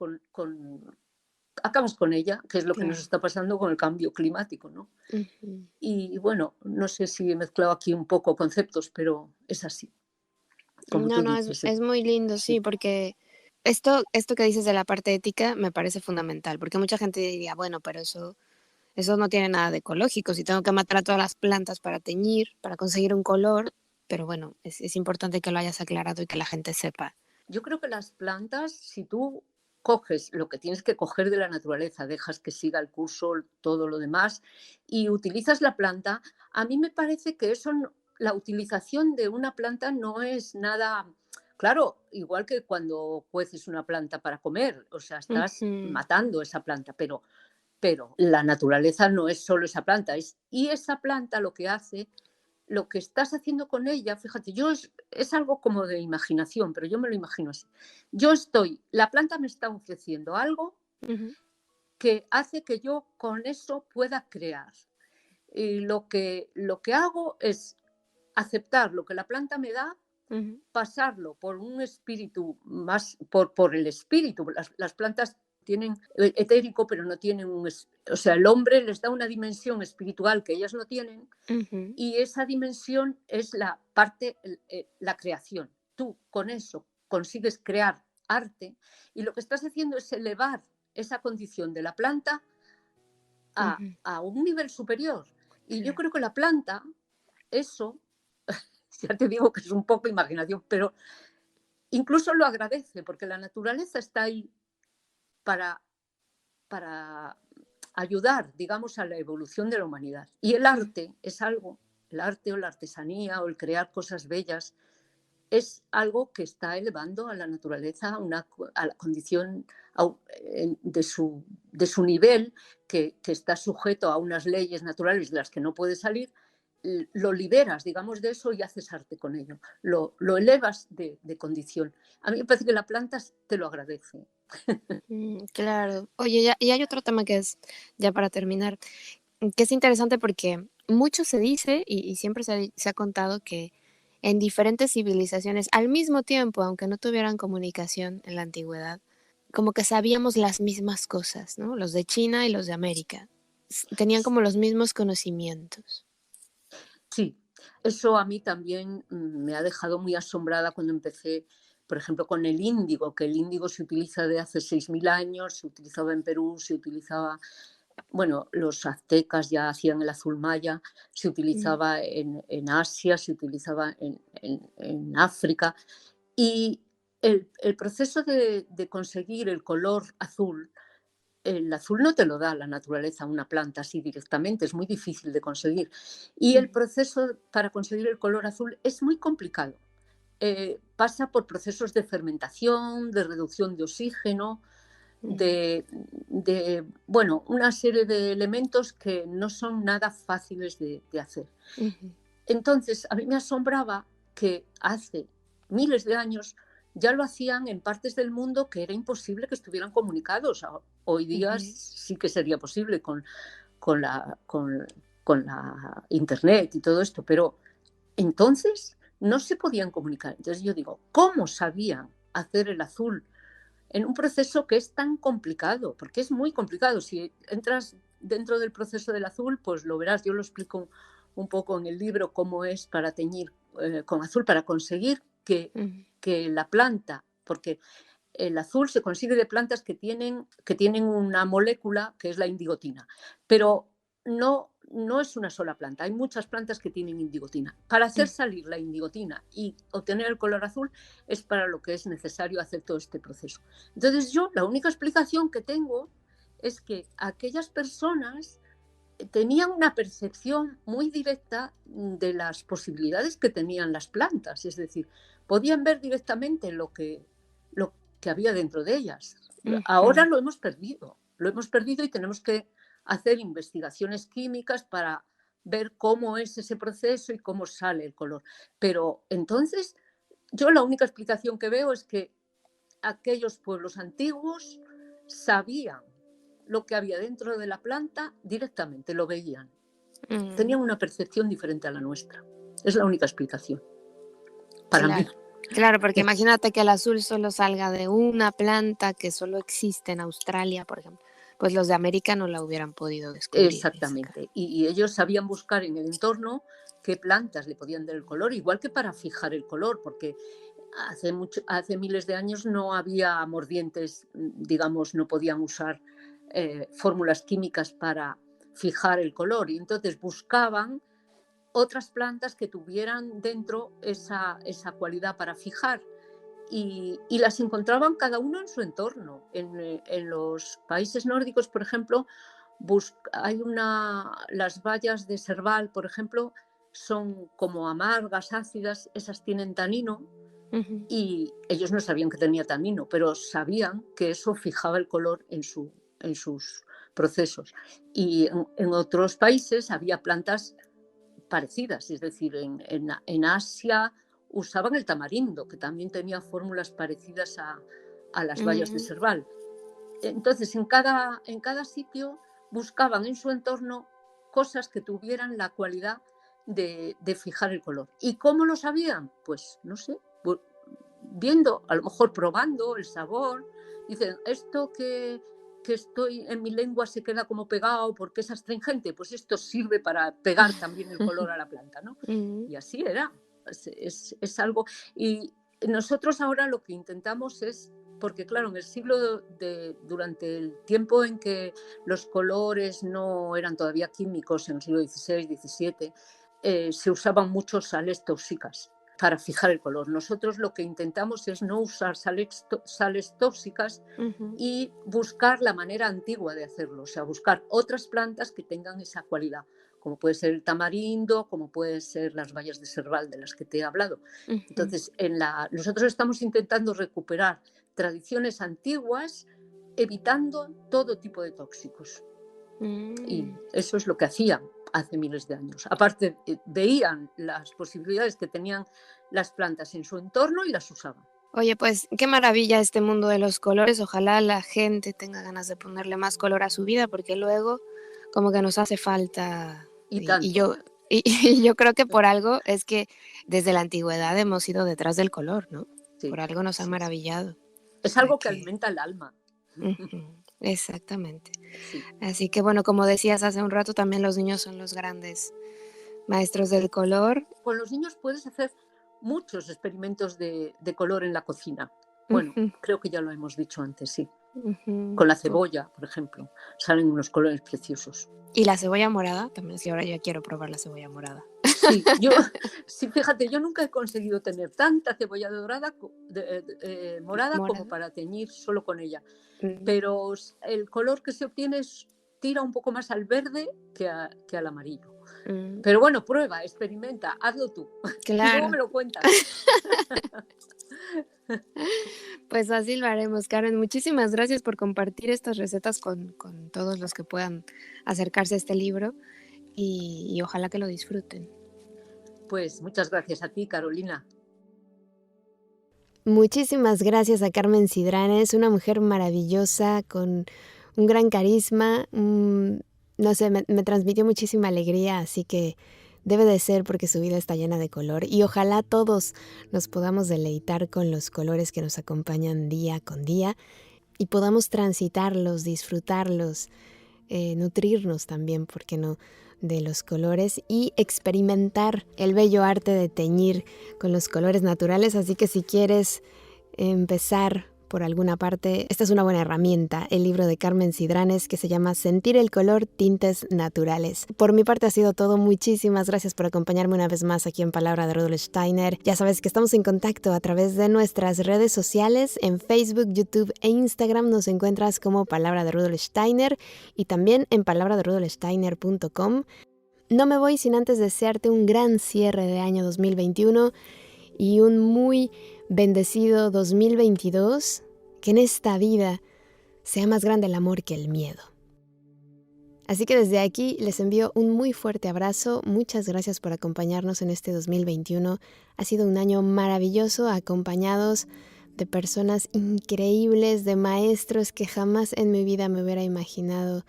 S2: acabas con ella, que es lo que nos
S1: Claro.
S2: está pasando con el cambio climático, ¿no?
S1: Ujú.
S2: Y bueno, no sé si he mezclado aquí un poco conceptos, pero es así, como
S1: No,
S2: tú
S1: no, es
S2: dices.
S1: es muy lindo, sí,
S2: Sí.
S1: porque esto que dices de la parte ética me parece fundamental, porque mucha gente diría: "Bueno, pero eso no tiene nada de ecológico, si tengo que matar a todas las plantas para teñir, para conseguir un color", pero bueno, es importante que lo hayas aclarado y que la gente sepa.
S2: Yo creo que las plantas, si tú coges lo que tienes que coger de la naturaleza, dejas que siga el curso, todo lo demás, y utilizas la planta, a mí me parece que la utilización de una planta no es nada, claro, igual que cuando cueces una planta para comer, o sea, estás
S1: Ujú,
S2: matando esa planta, pero la naturaleza no es solo esa planta, y esa planta lo que hace, lo que estás haciendo con ella, fíjate, es algo como de imaginación, pero yo me lo imagino así. La planta me está ofreciendo algo
S1: ujú,
S2: que hace que yo con eso pueda crear. Y lo que hago es aceptar lo que la planta me da,
S1: ujú,
S2: pasarlo por un espíritu más, por el espíritu. Las plantas tienen etérico, pero no tienen o sea, el hombre les da una dimensión espiritual que ellas no tienen,
S1: ujú,
S2: y esa dimensión es la parte, la creación. Tú con eso consigues crear arte y lo que estás haciendo es elevar esa condición de la planta
S1: ujú,
S2: a un nivel superior. Y yo
S1: claro.
S2: creo que la planta, eso, ya te digo que es un poco imaginación, pero incluso lo agradece porque la naturaleza está ahí para, para ayudar, digamos, a la evolución de la humanidad. Y el
S1: Mm,
S2: arte es algo, el arte o la artesanía o el crear cosas bellas es algo que está elevando a la naturaleza a la condición de su nivel, que está sujeto a unas leyes naturales de las que no puede salir. Lo liberas, digamos, de eso y haces arte con ello. Lo elevas de condición. A mí me parece que la planta te lo agradece.
S1: claro. Oye, y hay otro tema que es, ya para terminar, que es interesante porque mucho se dice y siempre se ha contado que en diferentes civilizaciones, al mismo tiempo, aunque no tuvieran comunicación en la antigüedad, como que sabíamos las mismas cosas, ¿no? Los de China y los de América. Tenían como los mismos conocimientos.
S2: Sí, eso a mí también me ha dejado muy asombrada cuando empecé, por ejemplo, con el índigo, que el índigo se utiliza de hace 6.000 años, se utilizaba en Perú, se utilizaba, bueno, los aztecas ya hacían el azul maya, se
S1: Mm,
S2: utilizaba en Asia, se utilizaba en África. Y el proceso de conseguir el azul no te lo da la naturaleza, una planta así directamente, es muy difícil de conseguir. Y el
S1: mm,
S2: proceso para conseguir el color azul es muy complicado. Pasa por procesos de fermentación, de reducción de oxígeno,
S1: mm,
S2: bueno, una serie de elementos que no son nada fáciles de hacer.
S1: ujú,
S2: Entonces, a mí me asombraba que hace miles de años ya lo hacían en partes del mundo que era imposible que estuvieran comunicados. Hoy día sí que sería posible con la internet y todo esto, pero entonces no se podían comunicar. Entonces yo digo, ¿cómo sabían hacer el azul en un proceso que es tan complicado? Porque es muy complicado. Si entras dentro del proceso del azul, pues lo verás. Yo lo explico un poco en el libro cómo es para teñir con azul, para conseguir que la planta, porque el azul se consigue de plantas que tienen una molécula que es la indigotina, pero no es una sola planta, hay muchas plantas que tienen indigotina. Para hacer salir la indigotina y obtener el color azul es para lo que es necesario hacer todo este proceso. Entonces yo la única explicación que tengo es que aquellas personas tenían una percepción muy directa de las posibilidades que tenían las plantas, es decir, podían ver directamente lo que había dentro de ellas. Ahora lo hemos perdido y tenemos que hacer investigaciones químicas para ver cómo es ese proceso y cómo sale el color. Pero entonces, yo la única explicación que veo es que aquellos pueblos antiguos sabían lo que había dentro de la planta directamente, lo veían. Tenían una percepción diferente a la nuestra. Es la única explicación para mí.
S1: Claro, porque imagínate que el azul solo salga de una planta que solo existe en Australia, por ejemplo. Pues los de América no la hubieran podido descubrir.
S2: Exactamente. Y ellos sabían buscar en el entorno qué plantas le podían dar el color, igual que para fijar el color, porque hace miles de años no había mordientes, digamos, no podían usar fórmulas químicas para fijar el color. Y entonces buscaban otras plantas que tuvieran dentro esa cualidad para fijar. Y las encontraban cada uno en su entorno. En los países nórdicos, por ejemplo, las bayas de Serval, por ejemplo, son como amargas, ácidas, esas tienen tanino, y ellos no sabían que tenía tanino, pero sabían que eso fijaba el color en sus procesos. Y en otros países había plantas parecidas, es decir, en Asia usaban el tamarindo, que también tenía fórmulas parecidas a las bayas de Serval. Entonces, en cada sitio buscaban en su entorno cosas que tuvieran la cualidad de fijar el color. ¿Y cómo lo sabían? Pues no sé, viendo, a lo mejor probando el sabor. Dicen, esto que estoy en mi lengua se queda como pegado porque es astringente, pues esto sirve para pegar también el color a la planta, ¿no? Y así era. Es algo. Y nosotros ahora lo que intentamos es, porque claro, en el durante el tiempo en que los colores no eran todavía químicos, en el siglo XVI, XVII, se usaban muchas sales tóxicas para fijar el color. Nosotros lo que intentamos es no usar sales tóxicas y buscar la manera antigua de hacerlo, o sea, buscar otras plantas que tengan esa cualidad, como puede ser el tamarindo, como puede ser las bayas de Serval de las que te he hablado. Entonces, nosotros estamos intentando recuperar tradiciones antiguas, evitando todo tipo de tóxicos. Y eso es lo que hacían hace miles de años. Aparte, veían las posibilidades que tenían las plantas en su entorno y las usaban.
S1: Oye, pues qué maravilla este mundo de los colores. Ojalá la gente tenga ganas de ponerle más color a su vida, porque luego como que nos hace falta. Y yo creo que por algo es que desde la antigüedad hemos ido detrás del color, ¿no?
S2: Sí,
S1: por algo nos ha maravillado.
S2: Es algo que alimenta el alma.
S1: Exactamente.
S2: Sí.
S1: Así que bueno, como decías hace un rato, también los niños son los grandes maestros del color.
S2: Con los niños puedes hacer muchos experimentos de color en la cocina. Bueno, creo que ya lo hemos dicho antes, sí. Con la cebolla, por ejemplo, salen unos colores preciosos.
S1: ¿Y la cebolla morada? También, sí, ahora ya quiero probar la cebolla morada.
S2: Sí, fíjate, yo nunca he conseguido tener tanta cebolla dorada, morada como para teñir solo con ella. Pero el color que se obtiene tira un poco más al verde que al amarillo. Pero bueno, prueba, experimenta, hazlo tú.
S1: Claro.
S2: Y luego me lo cuentas.
S1: Pues así lo haremos, Karen. Muchísimas gracias por compartir estas recetas con todos los que puedan acercarse a este libro y ojalá que lo disfruten.
S2: Pues muchas gracias a ti, Carolina.
S1: Muchísimas gracias a Carmen Cidranes, una mujer maravillosa con un gran carisma. No sé, me transmitió muchísima alegría, así que debe de ser porque su vida está llena de color y ojalá todos nos podamos deleitar con los colores que nos acompañan día con día y podamos transitarlos, disfrutarlos, nutrirnos también, ¿por qué no?, de los colores y experimentar el bello arte de teñir con los colores naturales. Así que si quieres empezar por alguna parte, esta es una buena herramienta, el libro de Carmen Cidranes que se llama Sentir el color, tintes naturales. Por mi parte ha sido todo. Muchísimas gracias por acompañarme una vez más aquí en Palabra de Rudolf Steiner. Ya sabes que estamos en contacto a través de nuestras redes sociales. En Facebook, YouTube e Instagram nos encuentras como Palabra de Rudolf Steiner y también en palabraderudolfsteiner.com. No me voy sin antes desearte un gran cierre de año 2021 y un muy bendecido 2022, que en esta vida sea más grande el amor que el miedo. Así que desde aquí les envío un muy fuerte abrazo. Muchas gracias por acompañarnos en este 2021. Ha sido un año maravilloso, acompañados de personas increíbles, de maestros que jamás en mi vida me hubiera imaginado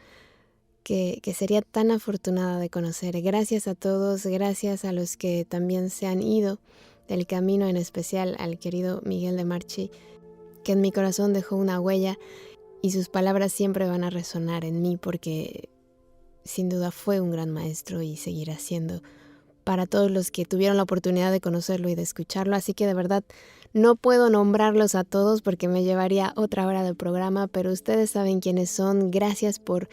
S1: que sería tan afortunada de conocer. Gracias a todos, gracias a los que también se han ido del camino, en especial al querido Miguel de Marchi, que en mi corazón dejó una huella y sus palabras siempre van a resonar en mí porque sin duda fue un gran maestro y seguirá siendo para todos los que tuvieron la oportunidad de conocerlo y de escucharlo. Así que de verdad no puedo nombrarlos a todos porque me llevaría otra hora de programa, pero ustedes saben quiénes son. Gracias por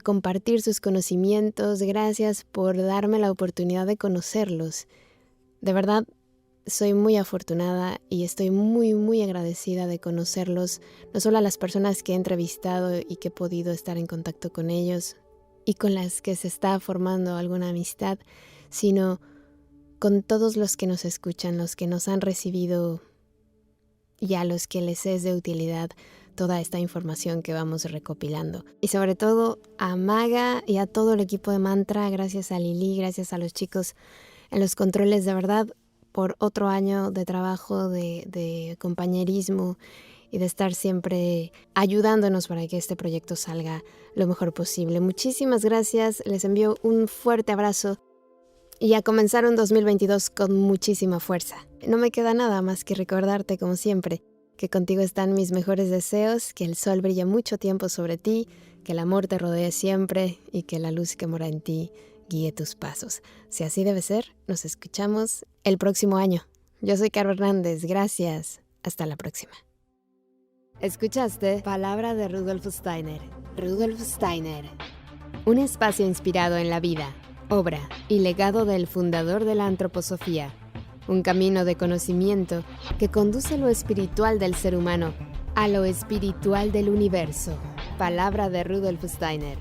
S1: compartir sus conocimientos, gracias por darme la oportunidad de conocerlos. De verdad, soy muy afortunada y estoy muy, muy agradecida de conocerlos, no solo a las personas que he entrevistado y que he podido estar en contacto con ellos y con las que se está formando alguna amistad, sino con todos los que nos escuchan, los que nos han recibido y a los que les es de utilidad toda esta información que vamos recopilando. Y sobre todo a Maga y a todo el equipo de Mantra, gracias a Lili, gracias a los chicos en los controles, de verdad, por otro año de trabajo, de compañerismo y de estar siempre ayudándonos para que este proyecto salga lo mejor posible. Muchísimas gracias, les envío un fuerte abrazo y a comenzar un 2022 con muchísima fuerza. No me queda nada más que recordarte, como siempre, que contigo están mis mejores deseos, que el sol brille mucho tiempo sobre ti, que el amor te rodee siempre y que la luz que mora en ti guíe tus pasos. Si así debe ser, nos escuchamos el próximo año. Yo soy Caro Hernández, gracias. Hasta la próxima. Escuchaste Palabra de Rudolf Steiner. Rudolf Steiner. Un espacio inspirado en la vida, obra y legado del fundador de la antroposofía. Un camino de conocimiento que conduce lo espiritual del ser humano a lo espiritual del universo. Palabra de Rudolf Steiner.